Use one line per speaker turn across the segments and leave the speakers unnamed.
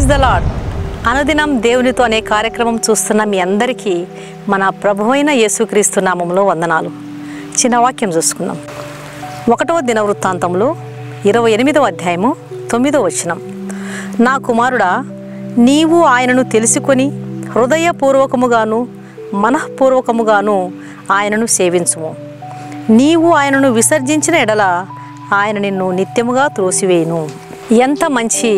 Praise the lord. అనుదినం దేవునితో అనే కార్యక్రమం చూస్తున్న మీ అందరికీ మన ప్రభువైన యేసుక్రీస్తు నామములో వందనాలు. చిన్న వాక్యం చూసుకుందాం. 1వ దినవృత్తాంతంలో 28వ అధ్యాయము 9వ వచనం. నా కుమారుడా, నీవు ఆయనను తెలుసుకొని హృదయపూర్వకముగాను మనఃపూర్వకముగాను ఆయనను సేవించుము. నీవు ఆయనను విసర్జించిన ఎడల ఆయన నిన్ను నిత్యముగా త్రోసివేయును. ఎంత మంచి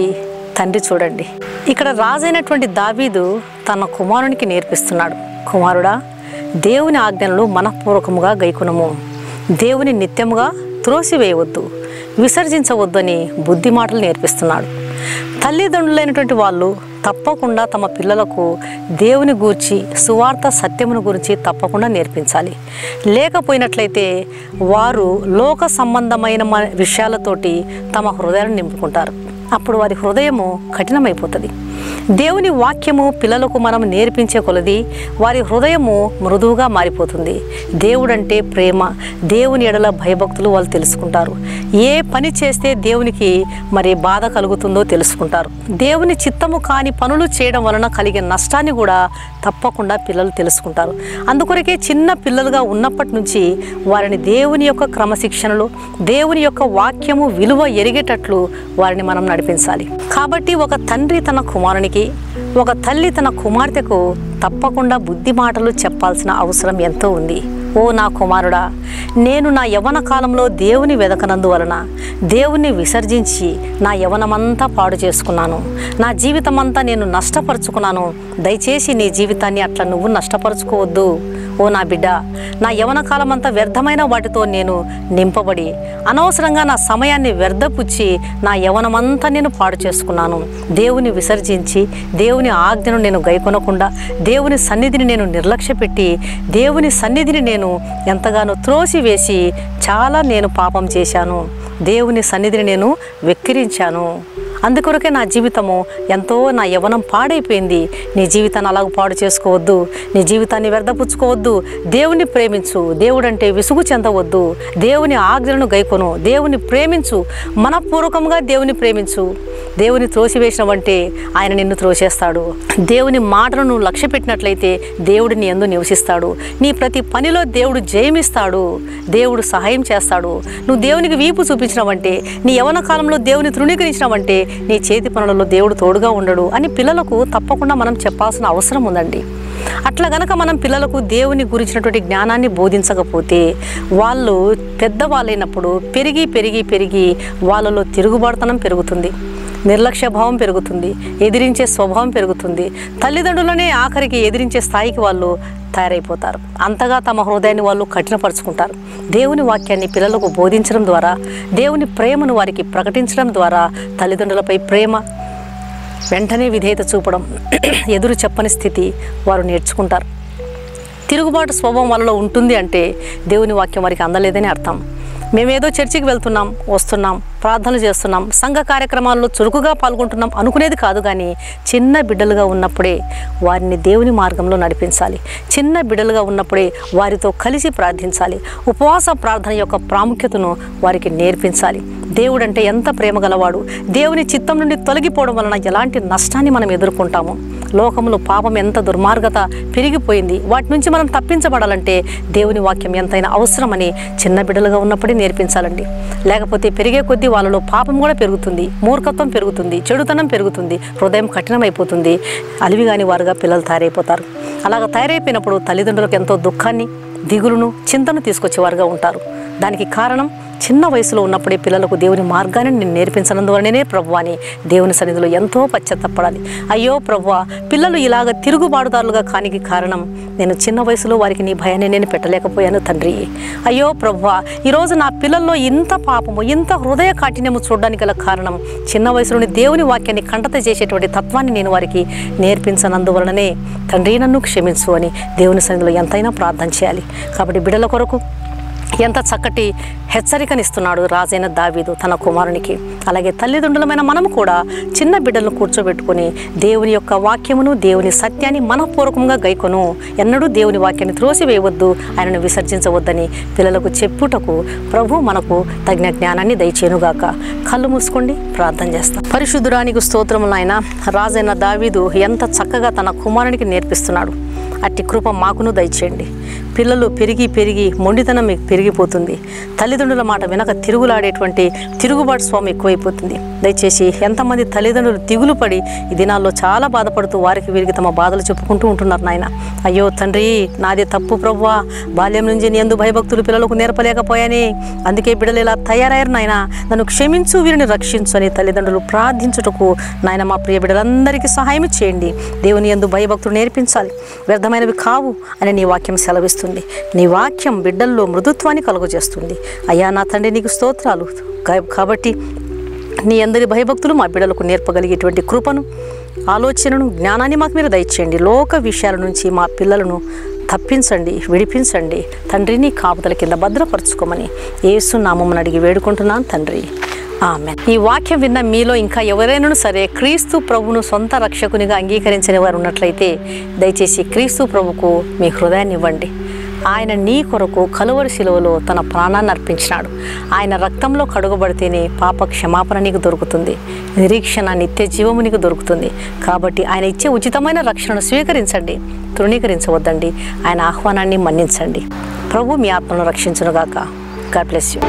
తండ్రి చూడండి. ఇక్కడ రాజైనటువంటి దావీదు తన కుమారునికి నేర్పిస్తున్నాడు. కుమారుడా, దేవుని ఆజ్ఞలను మనఃపూర్వకముగా గైకొనుము. దేవుని నిత్యముగా త్రోసివేయవద్దు, విసర్జించవద్దు అని బుద్ధి మాటలు నేర్పిస్తున్నాడు. తల్లిదండ్రులైనటువంటి వాళ్ళు తప్పకుండా తమ పిల్లలకు దేవుని గూర్చి సువార్త సత్యమును గురించి తప్పకుండా నేర్పించాలి. లేకపోయినట్లయితే వారు లోక సంబంధమైన విషయాలతోటి తమ హృదయాలను నింపుకుంటారు. అప్పుడు వారి హృదయము కఠినమైపోతుంది. దేవుని వాక్యము పిల్లలకు మనం నేర్పించే కొలది వారి హృదయము మృదువుగా మారిపోతుంది. దేవుడంటే ప్రేమ, దేవుని ఎడల భయభక్తులు వాళ్ళు తెలుసుకుంటారు. ఏ పని చేస్తే దేవునికి మరి బాధ కలుగుతుందో తెలుసుకుంటారు. దేవుని చిత్తము కాని పనులు చేయడం వలన కలిగే నష్టాన్ని కూడా తప్పకుండా పిల్లలు తెలుసుకుంటారు. అందుకొరకే చిన్న పిల్లలుగా ఉన్నప్పటి నుంచి వారిని దేవుని యొక్క క్రమశిక్షణలు, దేవుని యొక్క వాక్యము విలువ ఎరిగేటట్లు వారిని మనం నడిపించాలి. కాబట్టి ఒక తండ్రి తన కుమారునికి, ఒక తల్లి తన కుమార్తెకు తప్పకుండా బుద్ధి మాటలు చెప్పాల్సిన అవసరం ఎంతో ఉంది. ఓ నా కుమారుడా, నేను నా యవ్వన కాలంలో దేవుని వెదకనందువలన దేవుణ్ణి విసర్జించి నా యవ్వనమంతా పాడు చేసుకున్నాను. నా జీవితం అంతా నేను నష్టపరుచుకున్నాను. దయచేసి నీ జీవితాన్ని అట్లా నువ్వు నష్టపరుచుకోవద్దు. ఓ నా బిడ్డ, నా యవ్వన కాలం అంతా వ్యర్థమైన వాటితో నేను నింపబడి అనవసరంగా నా సమయాన్ని వ్యర్థపుచ్చి నా యవ్వనమంతా నేను పాడు చేసుకున్నాను. దేవుని విసర్జించి దేవుని ఆజ్ఞను నేను గైకొనకుండా దేవుని సన్నిధిని నేను నిర్లక్ష్య పెట్టి దేవుని సన్నిధిని నేను ఎంతగానో త్రోసివేసి చాలా నేను పాపం చేశాను. దేవుని సన్నిధిని నేను వెక్కిరించాను. అందుకొరకే నా జీవితము ఎంతో, నా యవ్వనం పాడైపోయింది. నీ జీవితాన్ని అలాగ పాడు చేసుకోవద్దు, నీ జీవితాన్ని వ్యర్థపుచ్చుకోవద్దు. దేవుని ప్రేమించు, దేవుడంటే విసుగు చెందవద్దు. దేవుని ఆజ్ఞలను గైకొను, దేవుని ప్రేమించు, మనపూర్వకంగా దేవుని ప్రేమించు. దేవుని త్రోసివేసినవంటే ఆయన నిన్ను త్రోసేస్తాడు. దేవుని మాటలను నువ్వు లక్ష్య పెట్టినట్లయితే దేవుడు నీ యందు నివసిస్తాడు. నీ ప్రతి పనిలో దేవుడు జయమిస్తాడు, దేవుడు సహాయం చేస్తాడు. నువ్వు దేవునికి వీపు చూపించినవంటే, నీ యవ్వన కాలంలో దేవుని తృణీకరించినవంటే నీ చేతి పనులలో దేవుడు తోడుగా ఉండడు అని పిల్లలకు తప్పకుండా మనం చెప్పాల్సిన అవసరం ఉందండి. అట్లా గనక మనం పిల్లలకు దేవుని గురించినటువంటి జ్ఞానాన్ని బోధించకపోతే వాళ్ళు పెద్దవాళ్ళైనప్పుడు పెరిగి పెరిగి పెరిగి వాళ్ళలో తిరుగుబాటుతనం పెరుగుతుంది, నిర్లక్ష్య భావం పెరుగుతుంది, ఎదిరించే స్వభావం పెరుగుతుంది. తల్లిదండ్రులనే ఆఖరికి ఎదిరించే స్థాయికి వాళ్ళు తయారైపోతారు. అంతగా తమ హృదయాన్ని వాళ్ళు కఠినపరుచుకుంటారు. దేవుని వాక్యాన్ని పిల్లలకు బోధించడం ద్వారా, దేవుని ప్రేమను వారికి ప్రకటించడం ద్వారా తల్లిదండ్రులపై ప్రేమ, వెంటనే విధేయత చూపడం, ఎదురు చెప్పని స్థితి వారు నేర్చుకుంటారు. తిరుగుబాటు స్వభావం వాళ్ళలో ఉంటుంది అంటే దేవుని వాక్యం వారికి అందలేదని అర్థం. మేమేదో చర్చికి వెళ్తున్నాం, వస్తున్నాం, ప్రార్థనలు చేస్తున్నాం, సంఘ కార్యక్రమాల్లో చురుకుగా పాల్గొంటున్నాం అనుకునేది కాదు. కానీ చిన్న బిడ్డలుగా ఉన్నప్పుడే వారిని దేవుని మార్గంలో నడిపించాలి. చిన్న బిడ్డలుగా ఉన్నప్పుడే వారితో కలిసి ప్రార్థించాలి. ఉపవాస ప్రార్థన యొక్క ప్రాముఖ్యతను వారికి నేర్పించాలి. దేవుడు అంటే ఎంత ప్రేమ గలవాడు, దేవుని చిత్తం నుండి తొలగిపోవడం వలన ఎలాంటి నష్టాన్ని మనం ఎదుర్కొంటాము. లోకంలో పాపం ఎంత దుర్మార్గత పెరిగిపోయింది. వాటి నుంచి మనం తప్పించబడాలంటే దేవుని వాక్యం ఎంతైనా అవసరమని చిన్న బిడ్డలుగా ఉన్నప్పుడే నేర్పించాలండి. లేకపోతే పెరిగే కొద్దీ వాళ్ళలో పాపం కూడా పెరుగుతుంది, మూర్ఖత్వం పెరుగుతుంది, చెడుతనం పెరుగుతుంది, హృదయం కఠినమైపోతుంది. అలివిగాని వారుగా పిల్లలు తయారైపోతారు. అలాగ తయారైపోయినప్పుడు తల్లిదండ్రులకు ఎంతో దుఃఖాన్ని, దిగులును, చింతను తీసుకొచ్చేవారుగా ఉంటారు. దానికి కారణం చిన్న వయసులో ఉన్నప్పుడే పిల్లలకు దేవుని మార్గాన్ని నేను నేర్పించనందువలనే ప్రభువా అని దేవుని సన్నిధిలో ఎంతో పశ్చాత్తాపడాలి. అయ్యో ప్రభువా, పిల్లలు ఇలాగ తిరుగుబాటుదారులుగా కానికి కారణం నేను చిన్న వయసులో వారికి నీ భయాన్ని నేను పెట్టలేకపోయాను తండ్రి. అయ్యో ప్రభువా, ఈరోజు నా పిల్లల్లో ఇంత పాపము, ఇంత హృదయ కాఠిన్యము చూడడానికి గల కారణం చిన్న వయసులోని దేవుని వాక్యాన్ని కంటత చేసేటువంటి తత్వాన్ని నేను వారికి నేర్పించనందువలననే తండ్రి నన్ను క్షమించు అని దేవుని సన్నిధిలో ఎంతైనా ప్రార్థన చేయాలి. కాబట్టి బిడ్డల కొరకు, ఎంత చక్కటి హెచ్చరికనిస్తున్నాడు రాజైన దావీదు తన కుమారునికి. అలాగే తల్లిదండ్రులమైన మనము కూడా చిన్న బిడ్డలను కూర్చోబెట్టుకొని దేవుని యొక్క వాక్యమును, దేవుని సత్యాన్ని మనపూర్వకంగా గైకొను. ఎన్నడూ దేవుని వాక్యాన్ని త్రోసివేయవద్దు, ఆయనను విసర్జించవద్దని పిల్లలకు చెప్పుటకు ప్రభు మనకు తగిన జ్ఞానాన్ని దయచేయునుగాక. కళ్ళు మూసుకోండి, ప్రార్థన చేస్తాం. పరిశుద్ధురానికి స్తోత్రములు నాయన. రాజైన దావీదు ఎంత చక్కగా తన కుమారునికి నేర్పిస్తున్నాడు. అట్టి కృప మాకును దయచేయండి. పిల్లలు పెరిగి పెరిగి మొండితనం మీకు పెరిగిపోతుంది. తల్లిదండ్రుల మాట వెనక తిరుగులాడేటువంటి తిరుగుబాటు స్వామి ఎక్కువైపోతుంది. దయచేసి ఎంతమంది తల్లిదండ్రులు దిగులు పడి ఈ దినాల్లో చాలా బాధపడుతూ వారికి వీరికి తమ బాధలు చెప్పుకుంటూ ఉంటున్నారు నాయన. అయ్యో తండ్రి, నాదే తప్పు ప్రభువా, బాల్యం నుంచి నీ యందు భయభక్తులు పిల్లలకు నేర్పలేకపోయాని, అందుకే బిడ్డలు ఇలా తయారయ్యారు నాయన, నన్ను క్షమించు, వీరిని రక్షించు అని తల్లిదండ్రులు ప్రార్థించుటకు నాయన మా ప్రియ బిడ్డలందరికీ సహాయం చేయండి. దేవుని యందు భయభక్తులు నేర్పించాలి, వ్యర్థమైనవి కావు అని నీ వాక్యం సెలవిస్తుంది. నీ వాక్యం బిడ్డల్లో మృదుత్వాన్ని కలుగజేస్తుంది. అయ్యా నా తండ్రి, నీకు స్తోత్రాలు. కాబట్టి నీ అందరి భయభక్తులు మా బిడ్డలకు నేర్పగలిగేటువంటి కృపను, ఆలోచనను, జ్ఞానాన్ని మాకు మీరు దయచేయండి. లోక విషయాల నుంచి మా పిల్లలను తప్పించండి, విడిపించండి తండ్రి. నీ కాపుదల కింద భద్రపరచుకోమని యేసు నామమున అడిగి వేడుకుంటున్నాను తండ్రి, ఆమేన్. ఈ వాక్యం విన్న మీలో ఇంకా ఎవరైనా సరే క్రీస్తు ప్రభువును సొంత రక్షకునిగా అంగీకరించని వారు ఉన్నట్లయితే దయచేసి క్రీస్తు ప్రభుకు మీ హృదయాన్ని ఇవ్వండి. ఆయన నీ కొరకు కలువరి శిలువలో తన ప్రాణాన్ని అర్పించినాడు. ఆయన రక్తంలో కడుగబడితేనే పాప క్షమాపణ నీకు దొరుకుతుంది, నిరీక్షణ, నిత్య జీవము నీకు దొరుకుతుంది. కాబట్టి ఆయన ఇచ్చే ఉచితమైన రక్షణను స్వీకరించండి, తృణీకరించవద్దండి. ఆయన ఆహ్వానాన్ని మన్నించండి. ప్రభు మీ ఆత్మను రక్షించునుగాక. God bless you.